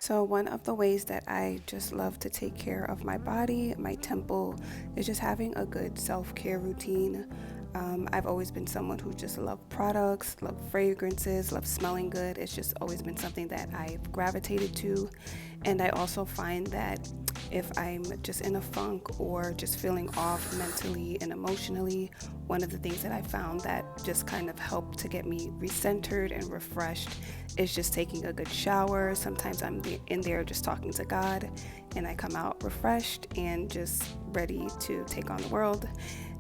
So one of the ways that I just love to take care of my body, my temple, is just having a good self-care routine. I've always been someone who just loved products, loved fragrances, loved smelling good. It's just always been something that I've gravitated to. And I also find that if I'm just in a funk or just feeling off mentally and emotionally, one of the things that I found that just kind of helped to get me recentered and refreshed is just taking a good shower. Sometimes I'm in there just talking to God, and I come out refreshed and just ready to take on the world.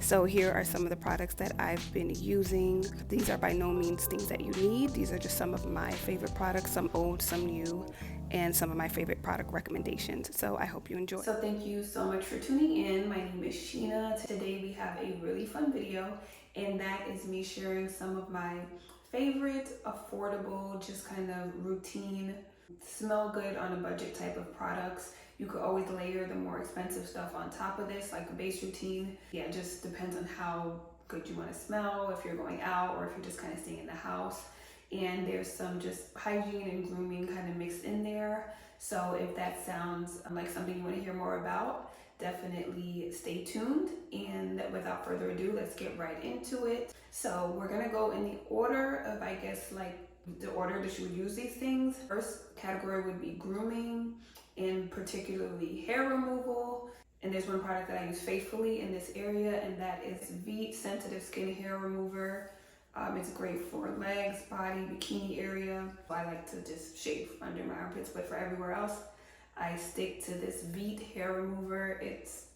So here are some of the products that I've been using. These are by no means things that you need. These are just some of my favorite products, some old, some new, and some of my favorite product recommendations. So I hope you enjoy. So thank you so much for tuning in. My name is Sheena. Today we have a really fun video, and that is me sharing some of my favorite affordable, just kind of routine, smell good on a budget type of products. You could always layer the more expensive stuff on top of this, like a base routine. Yeah, it just depends on how good you want to smell, if you're going out or if you're just kind of staying in the house. And there's some just hygiene and grooming kind of mixed in there. So if that sounds like something you want to hear more about, definitely stay tuned. And without further ado, let's get right into it. So we're gonna go in the order of, I guess, like the order that you would use these things. First category would be grooming, and particularly hair removal. And there's one product that I use faithfully in this area, and that is Veet Sensitive Skin Hair Remover. It's great for legs, body, bikini area. I like to just shave under my armpits, but for everywhere else, I stick to this Veet hair remover. It's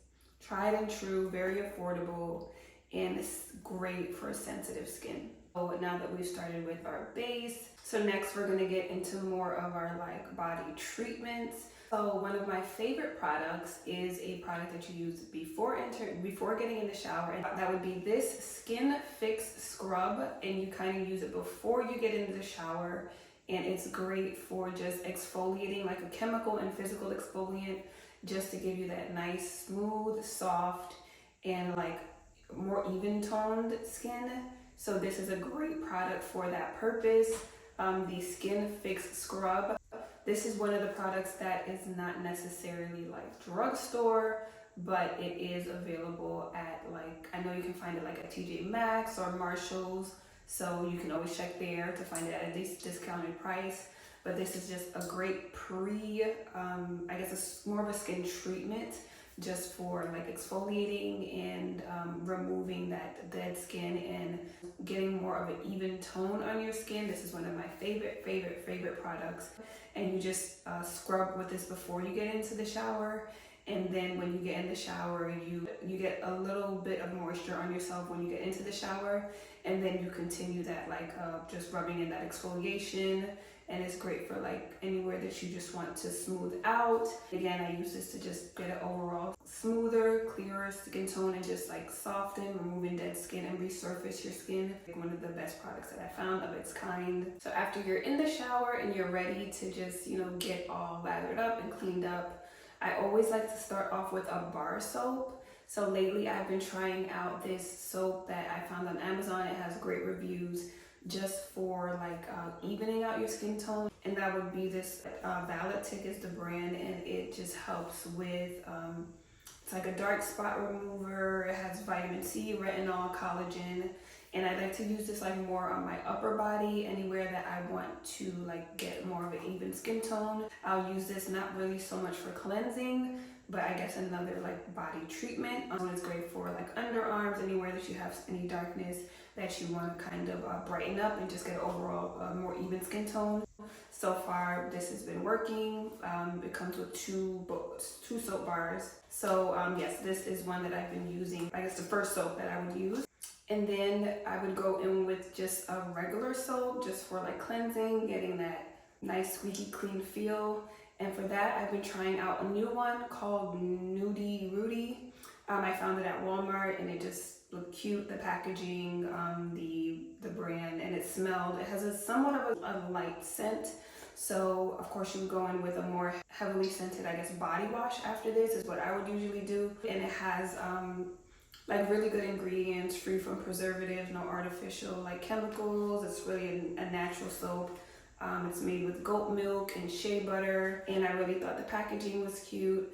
tried and true, very affordable, and it's great for sensitive skin. So now that we've started with our base, so next we're gonna get into more of our like body treatments. So one of my favorite products is a product that you use before getting in the shower, and that would be this Skin Fix Scrub, and you kind of use it before you get into the shower, and it's great for just exfoliating, like a chemical and physical exfoliant, just to give you that nice, smooth, soft, and like more even toned skin. So this is a great product for that purpose. The Skin Fix Scrub. This is one of the products that is not necessarily like drugstore, but it is available at, like, I know you can find it like at TJ Maxx or Marshall's. So you can always check there to find it at a discounted price. But this is just a great I guess it's more of a skin treatment just for like exfoliating and removing that dead skin and getting more of an even tone on your skin. This is one of my favorite products. And you just scrub with this before you get into the shower. And then when you get in the shower, you get a little bit of moisture on yourself when you get into the shower. And then you continue that like just rubbing in that exfoliation. And it's great for like anywhere that you just want to smooth out. Again, I use this to just get an overall smoother, clearer skin tone and just like soften, removing dead skin and resurface your skin. One of the best products that I found of its kind. So after you're in the shower and you're ready to just, get all lathered up and cleaned up, I always like to start off with a bar soap. So lately I've been trying out this soap that I found on Amazon. It has great reviews just for like evening out your skin tone, and that would be this Optic is the brand, and it just helps with it's like a dark spot remover. It has vitamin C, retinol, collagen, and I like to use this like more on my upper body, anywhere that I want to like get more of an even skin tone. I'll use this not really so much for cleansing, but I guess another like body treatment. It's great for like underarms, anywhere that you have any darkness that you want to kind of brighten up and just get an overall more even skin tone. So far, this has been working. It comes with two soap bars. So yes, this is one that I've been using. I guess the first soap that I would use. And then I would go in with just a regular soap, just for like cleansing, getting that nice squeaky clean feel. And for that, I've been trying out a new one called Nudie Rudy. I found it at Walmart, and it just looked cute. The packaging, the brand, and it has a somewhat of a light scent. So of course you would go in with a more heavily scented, I guess, body wash after this is what I would usually do. And it has like really good ingredients, free from preservatives, no artificial like chemicals. It's really a natural soap. It's made with goat milk and shea butter, and I really thought the packaging was cute.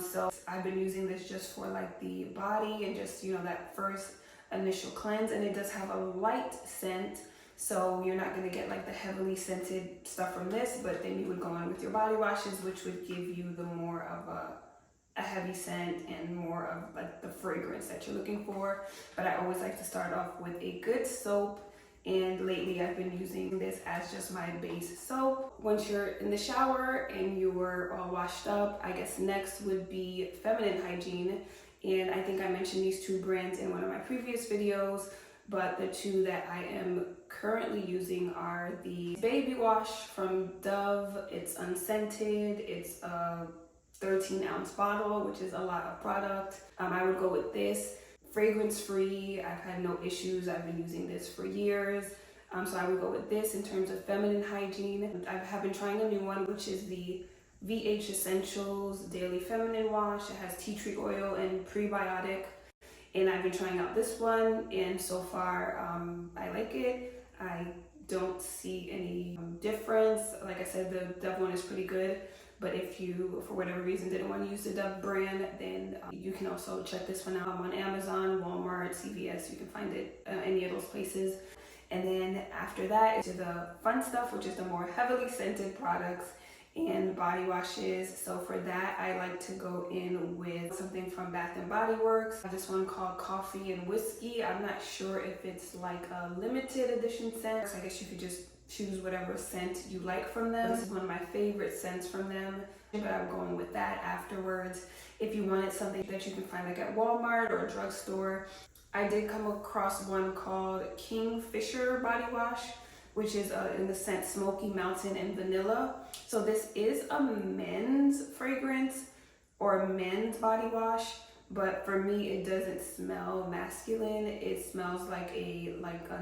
So I've been using this just for like the body and just, you know, that first initial cleanse, and it does have a light scent, so you're not going to get like the heavily scented stuff from this, but then you would go in with your body washes, which would give you the more of a heavy scent and more of like the fragrance that you're looking for. But I always like to start off with a good soap, and lately I've been using this as just my base soap. Once you're in the shower and you're all washed up, I guess next would be feminine hygiene. And I think I mentioned these two brands in one of my previous videos, but the two that I am currently using are the Baby Wash from Dove. It's unscented, it's a 13-ounce bottle, which is a lot of product. I would go with this. Fragrance free, I've had no issues, I've been using this for years. So I would go with this in terms of feminine hygiene. I have been trying a new one, which is the VH Essentials Daily Feminine Wash. It has tea tree oil and prebiotic, and I've been trying out this one, and so far I like it. I don't see any difference. Like I said, the Dove one is pretty good, but if you, for whatever reason, didn't want to use the Dove brand, then you can also check this one out on Amazon, Walmart, CVS. You can find it any of those places. And then after that is the fun stuff, which is the more heavily scented products and body washes. So for that, I like to go in with something from Bath and Body Works. This one called Coffee and Whiskey. I'm not sure if it's like a limited edition scent. I guess you could just choose whatever scent you like from them. This is one of my favorite scents from them, but I'm going with that afterwards. If you wanted something that you can find like at Walmart or a drugstore, I did come across one called Kingfisher Body Wash, which is in the scent Smoky Mountain and Vanilla. So this is a men's fragrance or a men's body wash, but for me it doesn't smell masculine. It smells like a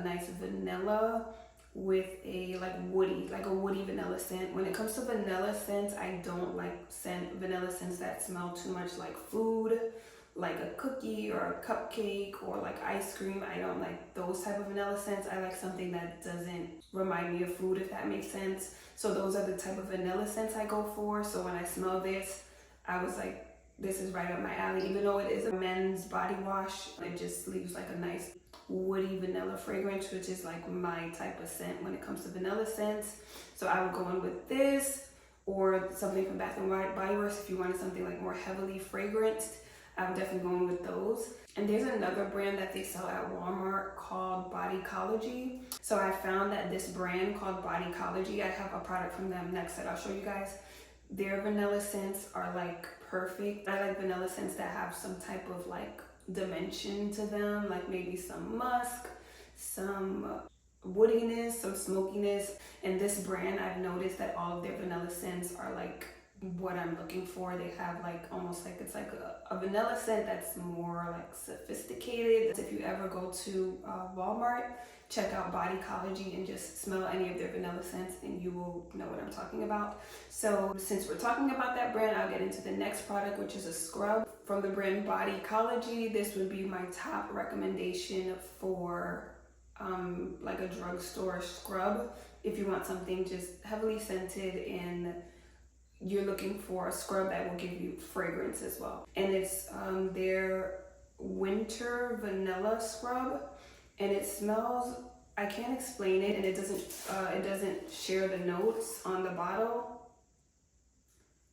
nice vanilla with a woody vanilla scent. When it comes to vanilla scents, I don't like vanilla scents that smell too much like food, like a cookie or a cupcake or like ice cream. I don't like those type of vanilla scents. I like something that doesn't remind me of food, if that makes sense. So those are the type of vanilla scents I go for. So when I smell this, I was like, this is right up my alley. Even though it is a men's body wash, it just leaves like a nice woody vanilla fragrance, which is like my type of scent when it comes to vanilla scents. So I would go in with this or something from Bath and Body Works if you wanted something like more heavily fragranced. I'm definitely going with those. And there's another brand that they sell at Walmart called Bodycology. So I found that this brand called Bodycology, I have a product from them next that I'll show you guys. Their vanilla scents are like perfect. I like vanilla scents that have some type of like dimension to them, like maybe some musk, some woodiness, some smokiness. And this brand, I've noticed that all of their vanilla scents are like what I'm looking for. They have like almost like it's like a vanilla scent that's more like sophisticated. If you ever go to Walmart, check out Bodycology and just smell any of their vanilla scents and you will know what I'm talking about. So since we're talking about that brand, I'll get into the next product, which is a scrub from the brand Bodycology. This would be my top recommendation for like a drugstore scrub. If you want something just heavily scented and you're looking for a scrub that will give you fragrance as well. And it's their winter vanilla scrub, and it smells, I can't explain it, and it doesn't share the notes on the bottle,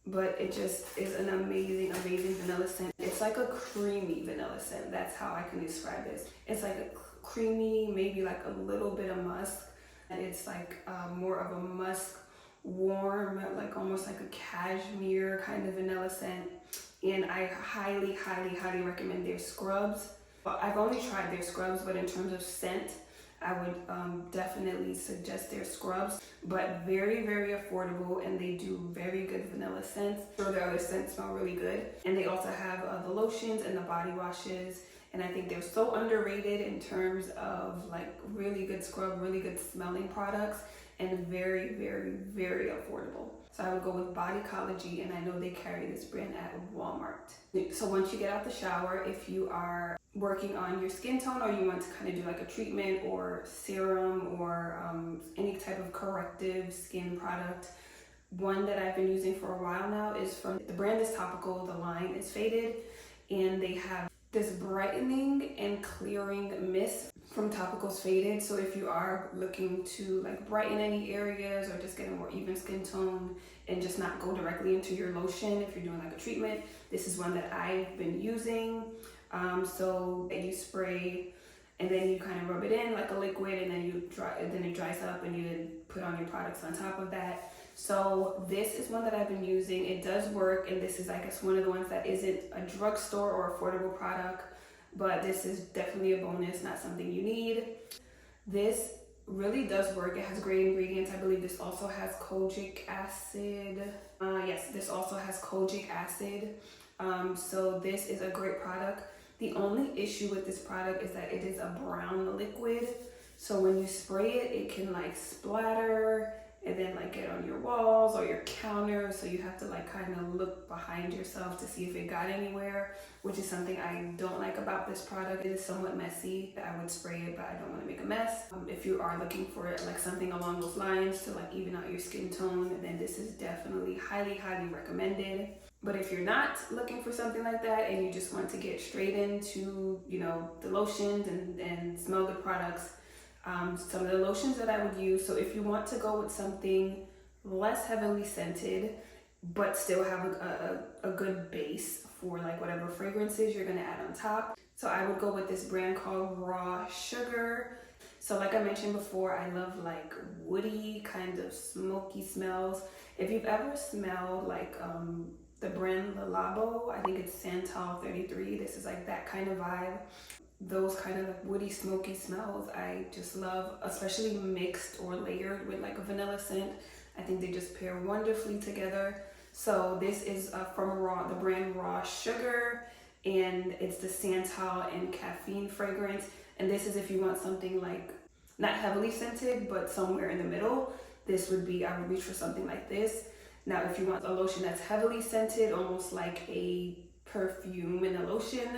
but it just is an amazing vanilla scent. It's like a creamy vanilla scent. That's how I can describe it. It's like a creamy, maybe like a little bit of musk, and it's like more of a musk, warm, like almost like a cashmere kind of vanilla scent. And I highly recommend their scrubs. Well, I've only tried their scrubs, but in terms of scent, I would definitely suggest their scrubs. But very affordable, and they do very good vanilla scents. So their other scents smell really good. And they also have the lotions and the body washes, and I think they're so underrated in terms of like really good scrub, really good smelling products, and very affordable. So I would go with Bodycology, and I know they carry this brand at Walmart. So once you get out the shower, if you are working on your skin tone, or you want to kind of do like a treatment or serum or any type of corrective skin product, one that I've been using for a while now is from the brand is topical, the line is Faded, and they have this brightening and clearing mist from Topicals Faded. So if you are looking to like brighten any areas or just get a more even skin tone and just not go directly into your lotion if you're doing like a treatment, this is one that I've been using. So you spray and then you kind of rub it in like a liquid, and then it dries up, and you then put on your products on top of that. So this is one that I've been using. It does work, and this is, I guess, one of the ones that isn't a drugstore or affordable product, but this is definitely a bonus, not something you need. This really does work. It has great ingredients. I believe this also has kojic acid. Yes, this also has kojic acid. So this is a great product. The only issue with this product is that it is a brown liquid. So when you spray it, it can like splatter and then like get on your walls or your counter. So you have to like kind of look behind yourself to see if it got anywhere, which is something I don't like about this product. It is somewhat messy. I would spray it, but I don't want to make a mess. If you are looking for it, like something along those lines to like even out your skin tone, then this is definitely highly, highly recommended. But if you're not looking for something like that and you just want to get straight into, you know, the lotions and smell good products, some of the lotions that I would use. So if you want to go with something less heavily scented, but still have a good base for like whatever fragrances you're gonna add on top. So I would go with this brand called Raw Sugar. So like I mentioned before, I love like woody kind of smoky smells. If you've ever smelled like the brand Le Labo, I think it's Santal 33. This is like that kind of vibe. Those kind of like woody smoky smells I just love, especially mixed or layered with like a vanilla scent. I think they just pair wonderfully together. So this is from the brand Raw Sugar, and it's the Santal and caffeine fragrance. And this is if you want something like not heavily scented, but somewhere in the middle. This would be, I would reach for something like this. Now, if you want a lotion that's heavily scented, almost like a perfume in a lotion,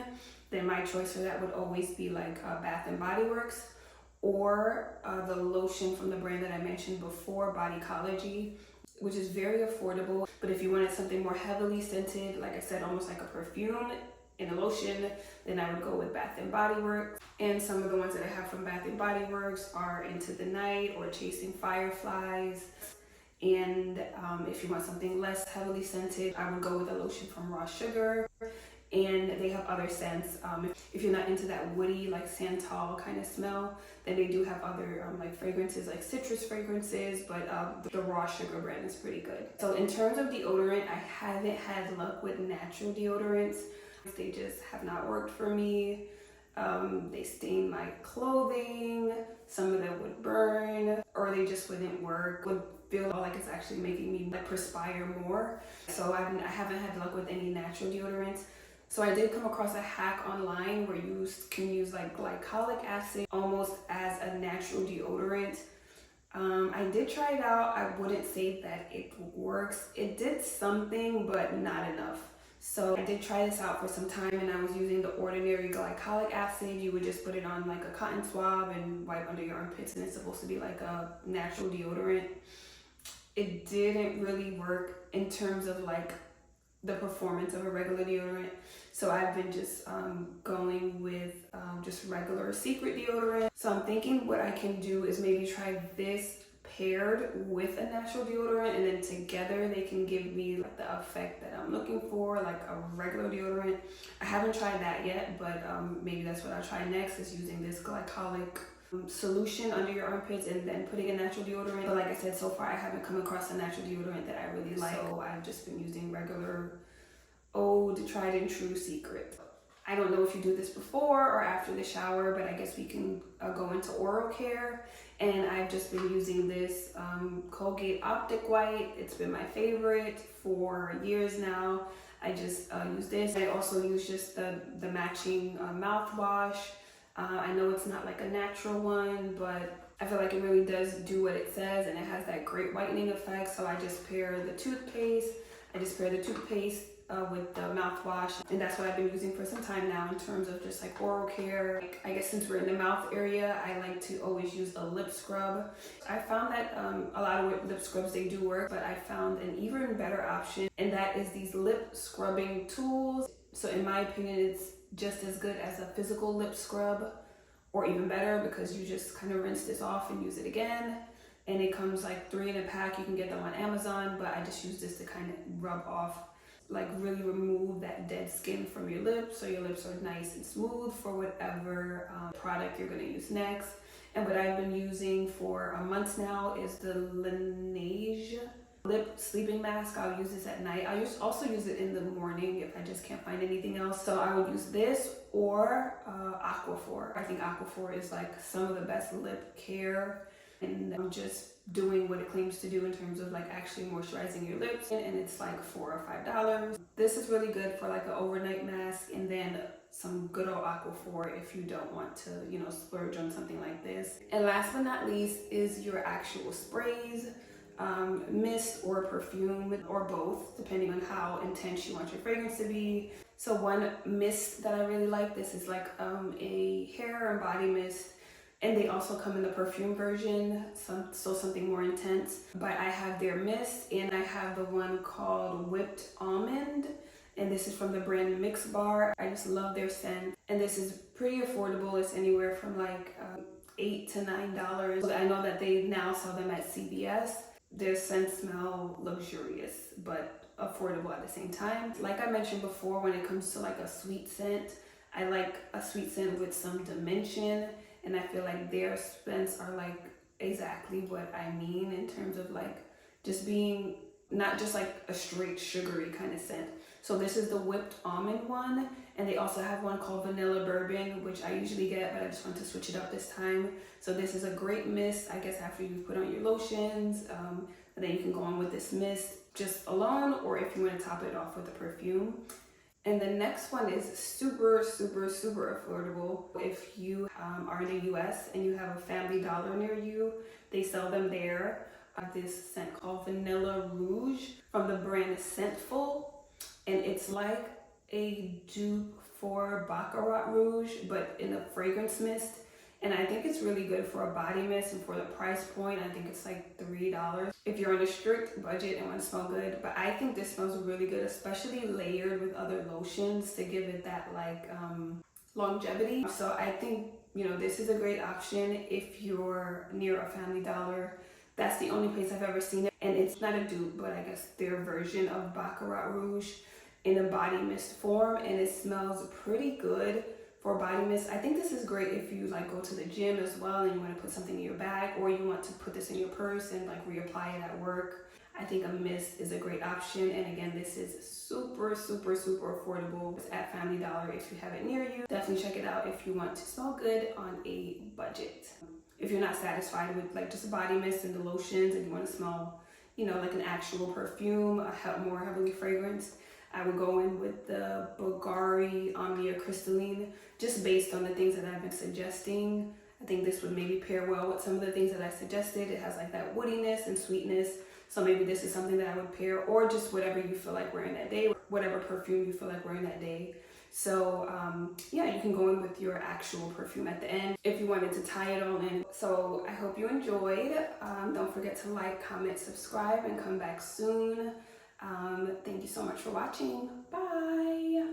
then my choice for that would always be like Bath and Body Works, or the lotion from the brand that I mentioned before, Bodycology, which is very affordable. But if you wanted something more heavily scented, like I said, almost like a perfume in a lotion, then I would go with Bath and Body Works. And some of the ones that I have from Bath and Body Works are Into the Night or Chasing Fireflies. And if you want something less heavily scented, I would go with a lotion from Raw Sugar. And they have other scents. If you're not into that woody, like Santal kind of smell, then they do have other like fragrances, like citrus fragrances, but the Raw Sugar brand is pretty good. So in terms of deodorant, I haven't had luck with natural deodorants. They just have not worked for me. They stain my clothing, some of them would burn, or they just wouldn't work, would feel like it's actually making me like perspire more. So I haven't had luck with any natural deodorants. So I did come across a hack online where you can use like glycolic acid almost as a natural deodorant. I did try it out. I wouldn't say that it works. It did something, but not enough. So I did try this out for some time, and I was using the ordinary glycolic acid. You would just put it on like a cotton swab and wipe under your armpits, and it's supposed to be like a natural deodorant. It didn't really work in terms of like the performance of a regular deodorant. So I've been just going with just regular Secret deodorant. So I'm thinking what I can do is maybe try this paired with a natural deodorant, and then together they can give me like the effect that I'm looking for, like a regular deodorant. I haven't tried that yet, but maybe that's what I'll try next, is using this glycolic solution under your armpits and then putting a natural deodorant. But like I said, so far I haven't come across a natural deodorant that I really like, so I've just been using regular old tried and true Secret. I don't know if you do this before or after the shower, but I guess we can go into oral care. And I've just been using this Colgate Optic White. It's been my favorite for years now. I just use this. I also use just the matching mouthwash. I know it's not like a natural one, but I feel like it really does do what it says, and it has that great whitening effect. So I just pair the toothpaste with the mouthwash, and that's what I've been using for some time now in terms of just like oral care. Like, I guess since we're in the mouth area, I like to always use a lip scrub. I found that a lot of lip scrubs, they do work, but I found an even better option, and that is these lip scrubbing tools. So in my opinion, it's just as good as a physical lip scrub, or even better, because you just kind of rinse this off and use it again. And it comes like 3 in a pack. You can get them on Amazon, but I just use this to kind of rub off, like really remove that dead skin from your lips, so your lips are nice and smooth for whatever product you're going to use next. And what I've been using for months now is the Laneige lip sleeping mask. I'll use this at night. I also use it in the morning if I just can't find anything else. So I would use this or Aquaphor. I think Aquaphor is like some of the best lip care, and I'm just doing what it claims to do in terms of like actually moisturizing your lips, and it's like $4 or $5. This is really good for like an overnight mask, and then some good old Aquaphor if you don't want to, you know, splurge on something like this. And last but not least is your actual sprays, mist or perfume, or both, depending on how intense you want your fragrance to be. So one mist that I really like, this is like a hair and body mist, and they also come in the perfume version, so something more intense. But I have their mist, and I have the one called Whipped Almond, and this is from the brand Mix Bar. I just love their scent, and this is pretty affordable. It's anywhere from like $8 to $9. I know that they now sell them at CVS. Their scents smell luxurious, but affordable at the same time. Like I mentioned before, when it comes to like a sweet scent, I like a sweet scent with some dimension, and I feel like their scents are like exactly what I mean in terms of like just being not just like a straight sugary kind of scent. So this is the Whipped Almond one, and they also have one called Vanilla Bourbon, which I usually get, but I just want to switch it up this time. So this is a great mist, I guess, after you put on your lotions, and then you can go on with this mist just alone, or if you want to top it off with a perfume. And the next one is super, super, super affordable. If you are in the US and you have a Family Dollar near you, they sell them there. This scent called Vanilla Rouge from the brand Scentful, and it's like a dupe for Baccarat Rouge, but in a fragrance mist. And I think it's really good for a body mist, and for the price point, I think it's like $3 if you're on a strict budget and want to smell good. But I think this smells really good, especially layered with other lotions to give it that like longevity. So I think, you know, this is a great option if you're near a Family Dollar. That's the only place I've ever seen it, and it's not a dupe, but I guess their version of Baccarat Rouge in a body mist form, and it smells pretty good for body mist. I think this is great if you like go to the gym as well and you want to put something in your bag, or you want to put this in your purse and like reapply it at work. I think a mist is a great option, and again, this is super, super, super affordable. It's at Family Dollar if you have it near you. Definitely check it out if you want to smell good on a budget. If you're not satisfied with like just a body mist and the lotions, and you want to smell, you know, like an actual perfume, more heavily fragranced, I would go in with the Bulgari Omnia Crystalline, just based on the things that I've been suggesting. I think this would maybe pair well with some of the things that I suggested. It has like that woodiness and sweetness, so maybe this is something that I would pair, or just whatever you feel like wearing that day, whatever perfume you feel like wearing that day. So yeah, you can go in with your actual perfume at the end if you wanted to tie it all in. So I hope you enjoyed. Don't forget to like, comment, subscribe, and come back soon. Thank you so much for watching. Bye.